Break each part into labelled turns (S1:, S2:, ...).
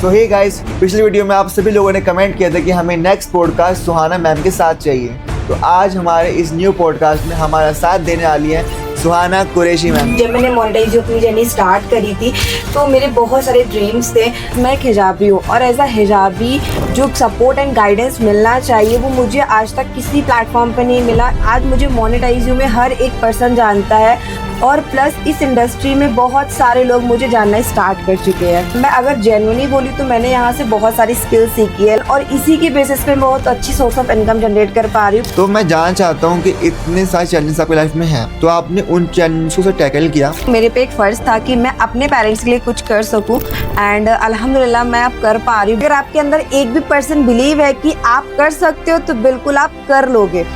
S1: तो hey guys, पिछली video में आप सभी लोगों ने कमेंट किया था कि हमें नेक्स्ट पॉडकास्ट सुहाना मैम के साथ चाहिए। तो आज हमारे इस न्यू पॉडकास्ट में हमारा साथ देने वाली है सुहाना कुरैशी मैम।
S2: जब मैंने मोनेटाइज अपनी जर्नी स्टार्ट करी थी तो मेरे बहुत सारे ड्रीम्स थे। मैं एक हिजाबी हूँ और एज अ हिजाबी जो सपोर्ट एंड गाइडेंस मिलना चाहिए वो मुझे आज तक किसी प्लेटफॉर्म पे नहीं मिला। आज मुझे मोनेटाइज में हर एक पर्सन जानता है और प्लस इस इंडस्ट्री में बहुत सारे लोग मुझे जानना स्टार्ट कर चुके हैं। मैं अगर जेन्युइनली बोली तो मैंने यहाँ से बहुत सारी स्किल सीखी है और इसी के बेसिस पे मैं बहुत अच्छी सोर्स ऑफ इनकम जनरेट कर पा रही हूँ।
S1: तो मैं जानना चाहता हूँ कि इतने सारे चैलेंजेस आपकी लाइफ में हैं, तो आपने उन चैलेंजेस को टैकल किया?
S2: मेरे पे एक फर्ज था कि मैं अपने पेरेंट्स के लिए कुछ कर सकूं एंड अल्हम्दुलिल्लाह मैं अब कर पा रही हूँ। अगर आपके अंदर एक भी पर्सन बिलीव है कि आप कर सकते हो तो बिल्कुल आप कर लोगे।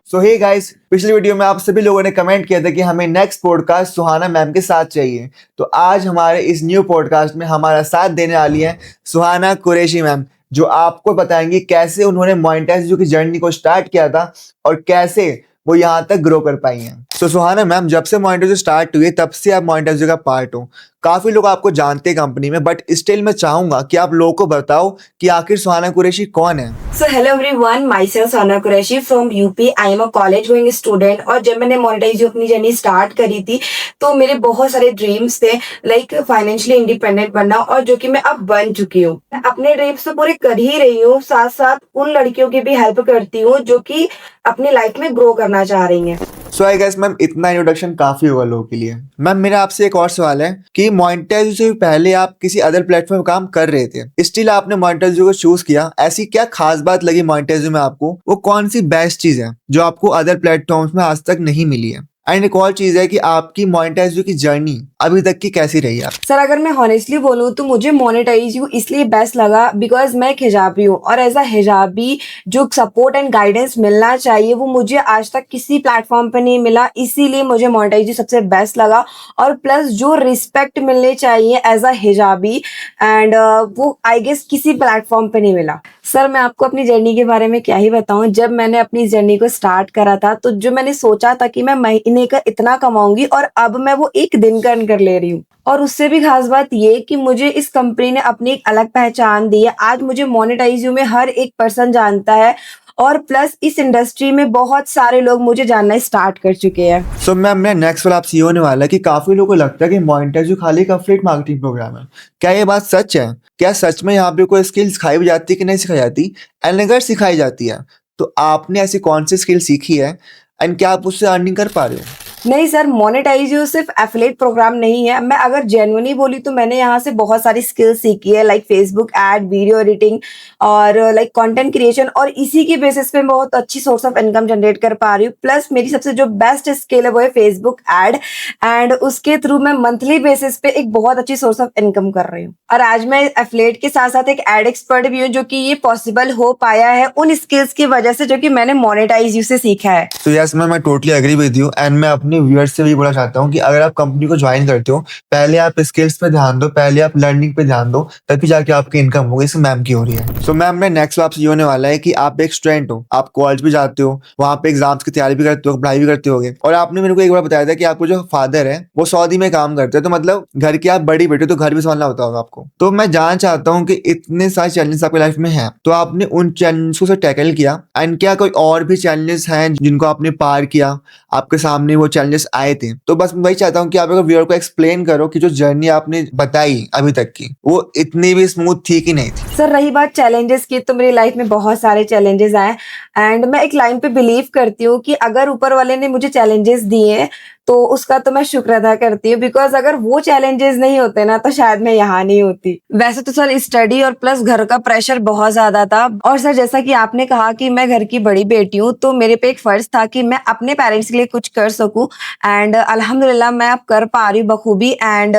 S1: सो हे गाइस, पिछली वीडियो में आप सभी लोगों ने कमेंट किया था कि हमें नेक्स्ट पॉडकास्ट सुहाना मैम के साथ चाहिए। तो आज हमारे इस न्यू पॉडकास्ट में हमारा साथ देने वाली है सुहाना कुरैशी मैम, जो आपको बताएंगी कैसे उन्होंने मोनेटाइजेशन की जर्नी को स्टार्ट किया था और कैसे वो यहाँ तक ग्रो कर पाई हैं। तो सुहाना मैम, जब से मोनेटाइजेशन स्टार्ट हुई तब से आप मोनेटाइजेशन का पार्ट हो। काफी लोग आपको जानते हैं कंपनी में, बट स्टिल मैं चाहूंगा कि आप लोगों को बताओ कि आखिर सुहाना कुरैशी कौन है।
S2: So hello everyone, myself Sana Qureshi from UP. I am a college going student और जब मैंने मोनेटाइज अपनी जर्नी स्टार्ट करी थी तो मेरे बहुत सारे ड्रीम्स थे, लाइक फाइनेंशियली इंडिपेंडेंट बनना, और जो कि मैं अब बन चुकी हूँ। मैं अपने ड्रीम्स तो पूरे कर ही रही हूँ, साथ साथ उन लड़कियों की भी हेल्प करती हूँ जो कि अपनी लाइफ में ग्रो करना चाह रही हैं।
S1: सो आई गेस मैम, इतना इंट्रोडक्शन काफी होगा लोगों के लिए। मैम, मेरा आपसे एक और सवाल है कि मोनेटाइजेशन से पहले आप किसी अदर प्लेटफॉर्म काम कर रहे थे, स्टिल आपने मोनेटाइजेशन को चूज किया। ऐसी क्या खास बात लगी मोनेटाइजेशन में आपको? वो कौन सी बेस्ट चीज है जो आपको अदर प्लेटफॉर्म्स में आज तक नहीं मिली है? एंड एक और चीज है कि आपकी मोनेटाइजेशन की जर्नी अभी तक की कैसी रही है?
S2: सर, अगर मैं हॉनेस्टली बोलूँ तो मुझे मोनेटाइज इसलिए बेस्ट लगा बिकॉज मैं एक हिजाबी हूँ और एज अ हिजाबी जो सपोर्ट एंड गाइडेंस मिलना चाहिए वो मुझे आज तक किसी प्लेटफॉर्म पे नहीं मिला। इसीलिए मुझे मोनेटाइज सबसे बेस्ट लगा और प्लस जो रिस्पेक्ट मिलने चाहिए एज अ हिजाबी एंड वो आई गेस किसी प्लेटफॉर्म पे नहीं मिला। सर, मैं आपको अपनी जर्नी के बारे में क्या ही बताऊं। जब मैंने अपनी जर्नी को स्टार्ट करा था तो जो मैंने सोचा था कि मैं महीने का इतना कमाऊंगी और अब मैं वो एक दिन का कर ले रही हूँ। और उससे भी खास बात ये कि मुझे इस कंपनी ने अपनी एक अलग पहचान दी है। आज मुझे मोनेटाइज में हर एक पर्सन जानता है और प्लस इस इंडस्ट्री में बहुत सारे लोग मुझे जानना स्टार्ट कर चुके हैं।
S1: सो मैम, मैं नेक्स्ट वाला आपसे ये होने वाला है कि काफी लोगों को लगता है कि मोनेटाइजेशन खाली एक अफिलिएट मार्केटिंग प्रोग्राम है। क्या ये बात सच है? क्या सच में यहाँ पे कोई स्किल सिखाई भी जाती है कि नहीं सिखाई जाती? एंड अगर सिखाई जाती है तो आपने ऐसी कौन सी स्किल सीखी है एंड क्या आप उससे अर्निंग कर पा रहे हो?
S2: नहीं सर, मोनेटाइज सिर्फ एफिलिएट प्रोग्राम नहीं है। मैं अगर जेन्युइनली बोली तो मैंने यहाँ से बहुत सारी स्किल सीखी है, like Facebook ad, video editing और लाइक कंटेंट क्रिएशन, और इसी के बेसिस पे बहुत अच्छी सोर्स ऑफ इनकम जनरेट कर पा रही हूँ। प्लस मेरी सबसे जो बेस्ट स्किल है वो है फेसबुक एड एंड उसके थ्रू मैं मंथली बेसिस पे एक बहुत अच्छी सोर्स ऑफ इनकम कर रही हूँ। और आज मैं एफिलिएट के साथ साथ एक एड एक्सपर्ट भी हूँ, जो कि ये पॉसिबल हो पाया है उन स्किल्स की वजह से जो कि मैंने मोनेटाइज से सीखा है।
S1: तो यस मैम, मैं totally agree with you and मैं अपने व्यूअर्स से भी बोलना चाहता हूँ कि अगर आप कंपनी को ज्वाइन करते हो, पहले आप स्किल्स पे ध्यान दो, पहले आप लर्निंग पे ध्यान दो, तभी जाके आपकी इनकम होगी। इसमें मैम की हो रही है। सो मैम, मैं नेक्स्ट आपसे ये होने वाला है कि आप एक स्टूडेंट हो, आप कॉलेज भी जाते हो, वहाँ पे एग्जाम्स की तैयारी भी करते हो, पढ़ाई भी करते होगे, और आपने मेरे को एक बार बताया था कि आपको जो फादर है वो सऊदी में काम करते हैं, तो मतलब घर की आप बड़ी बेटे, तो घर भी संभालना होता होगा आपको। तो मैं जानना चाहता हूँ कि इतने सारे चैलेंजेस आपकी लाइफ में हैं, तो आपने उन चैलेंजेस को टैकल किया एंड क्या कोई और भी चैलेंजेस हैं जिनको आपने पार किया? आपके सामने वो चैलेंजेस आए थे, तो बस मैं वही चाहता हूँ कि आप अगर व्यूअर को एक्सप्लेन करो कि जो जर्नी आपने बताई अभी तक की वो इतनी भी स्मूथ थी कि नहीं थी।
S2: सर, रही बात चैलेंजेस की, तो मेरी लाइफ में बहुत सारे चैलेंजेस आए एंड मैं एक लाइन पे बिलीव करती हूँ कि अगर ऊपर वाले ने मुझे चैलेंजेस दिए तो उसका तो मैं शुक्र अदा करती हूँ, बिकॉज अगर वो चैलेंजेस नहीं होते ना तो शायद मैं यहाँ नहीं होती। वैसे तो सर स्टडी और प्लस घर का प्रेशर बहुत ज्यादा था, और सर जैसा कि आपने कहा कि मैं घर की बड़ी बेटी हूँ तो मेरे पे एक फर्ज था कि मैं अपने पेरेंट्स के लिए कुछ कर सकूं एंड अल्हम्दुलिल्लाह मैं अब कर पा रही हूँ बखूबी एंड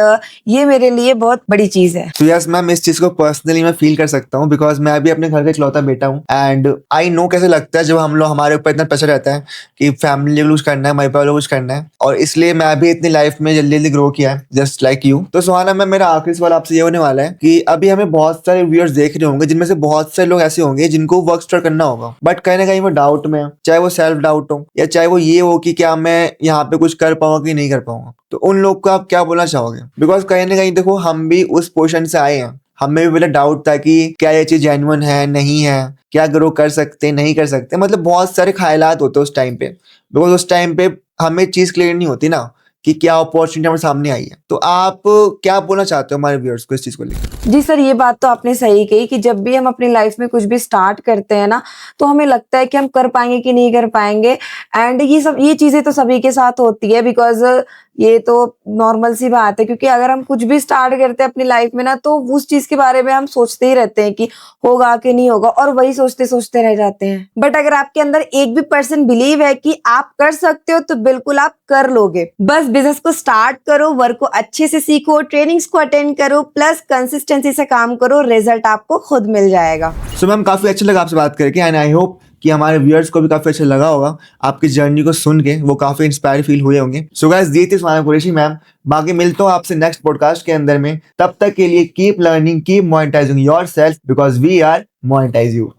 S2: ये मेरे लिए बहुत बड़ी चीज है।
S1: तो यस मैम, इस चीज को पर्सनली मैं फील कर सकता हूँ बिकॉज मैं भी अपने घर का इकलौता बेटा हूँ एंड आई नो कैसे लगता है जब हम लोग हमारे ऊपर इतना प्रेशर रहता है कि फैमिली को कुछ करना है, माई पापा को कुछ करना है, और इसलिए मैं भी इतनी लाइफ में जल्दी जल्दी ग्रो किया है, जस्ट लाइक यू। तो सुहाना मैम, मेरा आखिरी सवाल आपसे ये होने वाला है कि अभी हमें बहुत सारे व्यूअर्स देख रहे होंगे जिनमें से बहुत सारे लोग ऐसे होंगे जिनको वर्क स्टार्ट करना होगा, बट कहीं ना कहीं वो डाउट में है, चाहे वो सेल्फ डाउट हो या चाहे वो ये हो कि क्या मैं यहाँ पे कुछ कर पाऊंगा कि नहीं कर पाऊंगा। तो उन लोग को आप क्या बोलना चाहोगे? बिकॉज कहीं ना कहीं देखो, हम भी उस पोर्शन से आए हैं, हमें भी पहले डाउट था कि क्या ये चीज जेन्युइन है, नहीं है, क्या ग्रो कर सकते नहीं कर सकते, मतलब बहुत सारे ख्यालात होते उस टाइम पे। बिकॉज उस टाइम पे हमें चीज क्लियर नहीं होती ना कि क्या अपॉर्चुनिटी हमारे सामने आई है। तो आप क्या बोलना चाहते हो हमारे व्यूअर्स को इस चीज को लेकर?
S2: जी सर, ये बात तो आपने सही कही कि जब भी हम अपनी लाइफ में कुछ भी स्टार्ट करते हैं ना, तो हमें लगता है कि हम कर पाएंगे कि नहीं कर पाएंगे। एंड ये चीजें तो सभी के साथ होती है, बिकॉज ये तो नॉर्मल सी बात है, क्योंकि अगर हम कुछ भी स्टार्ट करते हैं अपनी लाइफ में ना, तो उस चीज के बारे में हम सोचते ही रहते हैं कि होगा कि नहीं होगा, और वही सोचते सोचते रह जाते हैं। बट अगर आपके अंदर एक भी % बिलीव है कि आप कर सकते हो, तो बिल्कुल आप कर लोगे। बस बिजनेस को स्टार्ट करो, वर्क को अच्छे से सीखो, ट्रेनिंग्स को अटेंड करो, प्लस कंसिस्टेंसी से काम करो, रिजल्ट आपको खुद मिल जाएगा।
S1: सो मैम, काफी अच्छा लगा आपसे बात करके एंड आई होप कि हमारे व्यूअर्स को भी काफी अच्छा लगा होगा आपकी जर्नी को सुन के, वो काफी इंस्पायर फील हुए होंगे। सो गाइस, ये थी सुहाना कुरैशी मैम। बाकी मिलता हूँ आपसे नेक्स्ट पॉडकास्ट के अंदर में। तब तक के लिए keep learning, keep monetising yourself because we are monetise you.